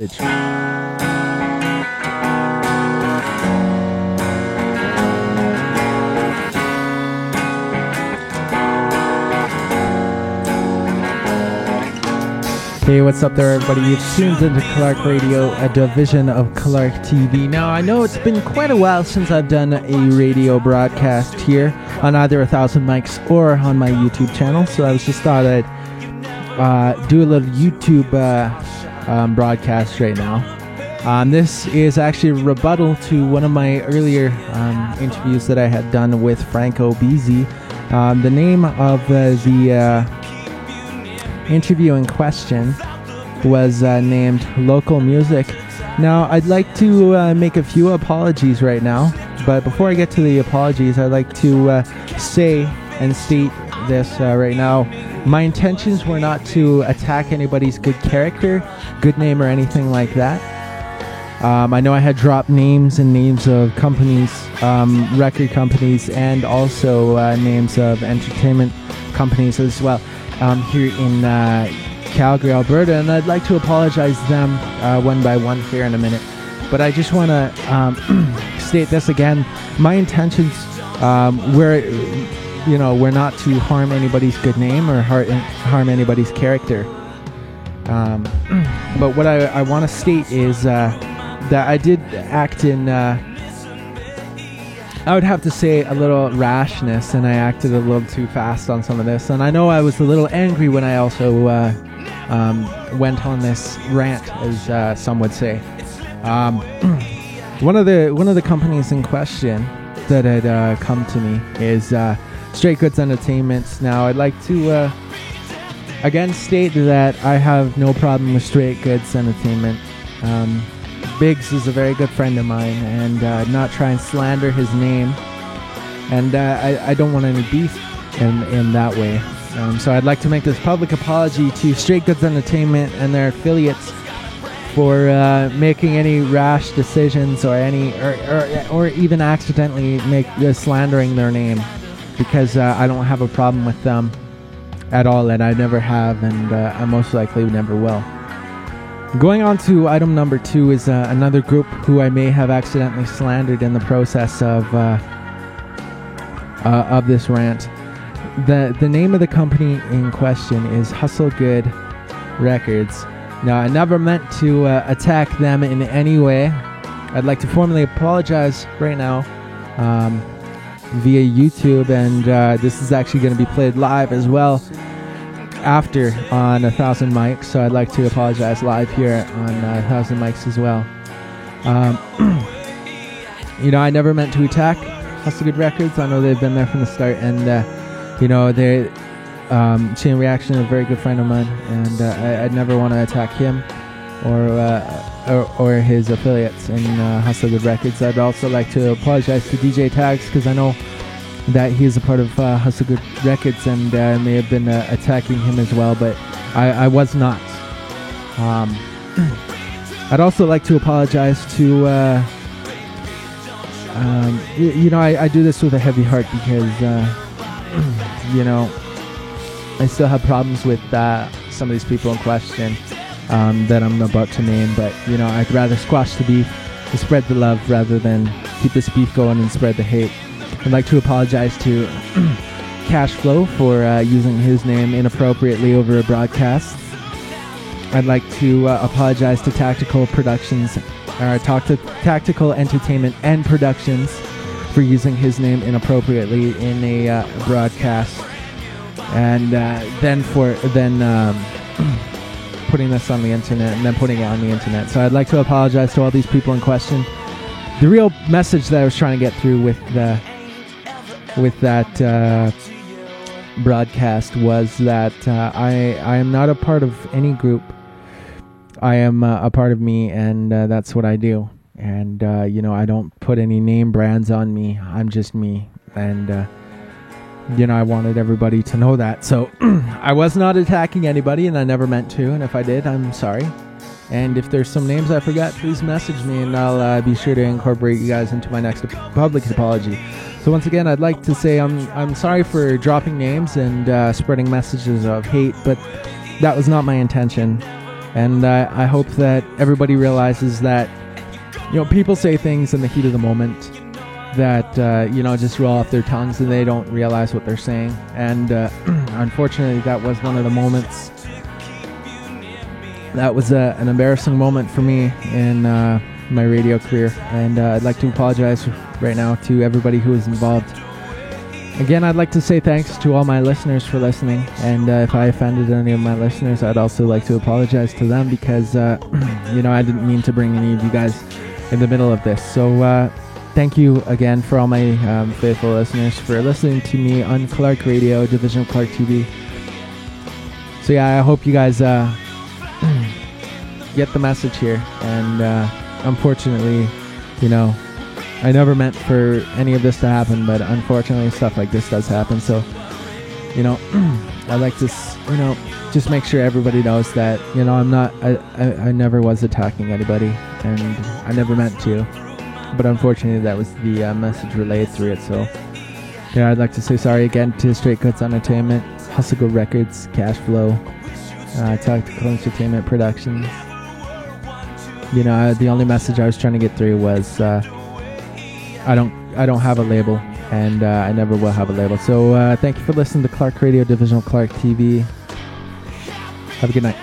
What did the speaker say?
Hey, what's up there, everybody? You've tuned into Clark Radio, a division of Clark TV. Now, I know it's been quite a while since I've done a radio broadcast here on either 1000 Mics or on my YouTube channel, so I was just thought I'd do a little YouTube broadcast right now. This is actually a rebuttal to one of my earlier interviews that I had done with Franco Bisi. The name of the interview in question was named Local Music. Now, I'd like to make a few apologies right now, but before I get to the apologies, I'd like to say and state this right now. My intentions were not to attack anybody's good character, good name, or anything like that. I know I had dropped names and names of companies, record companies, and also names of entertainment companies as well here in Calgary, Alberta, and I'd like to apologize to them one by one here in a minute. But I just want to state this again. My intentions were not to harm anybody's good name or harm anybody's character. But what I want to state is that I did act in, I would have to say, a little rashness, and I acted a little too fast on some of this. And I know I was a little angry when I also went on this rant, as some would say. One of the companies in question that had come to me is Straight Goods Entertainment. Now, I'd like to again state that I have no problem with Straight Goods Entertainment. Biggs is a very good friend of mine, and not try and slander his name, and I don't want any beef in that way. So I'd like to make this public apology to Straight Goods Entertainment and their affiliates for making any rash decisions or any or even accidentally slandering their name, because I don't have a problem with them at all, and I never have, and I most likely never will. Going on to item number 2 is another group who I may have accidentally slandered in the process of this rant. The name of the company in question is Hustle Good Records. Now, I never meant to attack them in any way. I'd like to formally apologize right now via YouTube, and this is actually going to be played live as well after on 1000 Mics, so I'd like to apologize live here on 1000 Mics as well. I never meant to attack Hustle Good Records. I know they've been there from the start, and they're Chain Reaction, a very good friend of mine, and I'd never want to attack him or his affiliates in Hustle Good Records. I'd also like to apologize to DJ Tags, because I know that he is a part of Hustle Good Records, and may have been attacking him as well, but I was not. I'd also like to apologize to, I do this with a heavy heart, because, I still have problems with some of these people in question that I'm about to name, but, I'd rather squash the beef and spread the love rather than keep this beef going and spread the hate. I'd like to apologize to Cashflow for using his name inappropriately over a broadcast. I'd like to apologize to Tactical Productions, or Tactical Entertainment and Productions, for using his name inappropriately in a broadcast, and then putting this on the internet and then putting it on the internet. So I'd like to apologize to all these people in question. The real message that I was trying to get through with that broadcast was that I am not a part of any group. I am a part of me, and that's what I do. And I don't put any name brands on me. I'm just me, and I wanted everybody to know that. So I was not attacking anybody, and I never meant to. And if I did, I'm sorry. And if there's some names I forgot, please message me, and I'll be sure to incorporate you guys into my next public apology. So once again, I'd like to say I'm sorry for dropping names and spreading messages of hate, but that was not my intention. And I hope that everybody realizes that, people say things in the heat of the moment that, just roll off their tongues and they don't realize what they're saying. And unfortunately, that was one of the moments. That was an embarrassing moment for me in my radio career. And I'd like to apologize right now to everybody who was involved. Again, I'd like to say thanks to all my listeners for listening. And if I offended any of my listeners, I'd also like to apologize to them because, I didn't mean to bring any of you guys in the middle of this. So thank you again for all my faithful listeners for listening to me on Clark Radio, Division of Clark TV. So yeah, I hope you guys get the message here. And unfortunately, I never meant for any of this to happen, but unfortunately stuff like this does happen. So, I'd like to, just make sure everybody knows that, I never was attacking anybody, and I never meant to. But unfortunately, that was the message relayed through it. So, I'd like to say sorry again to Straight Goods Entertainment, Hustle Go Records, Cash Flow, Tactical Entertainment Productions. The only message I was trying to get through was I don't have a label, and I never will have a label. So thank you for listening to Clark Radio, Division of Clark TV. Have a good night.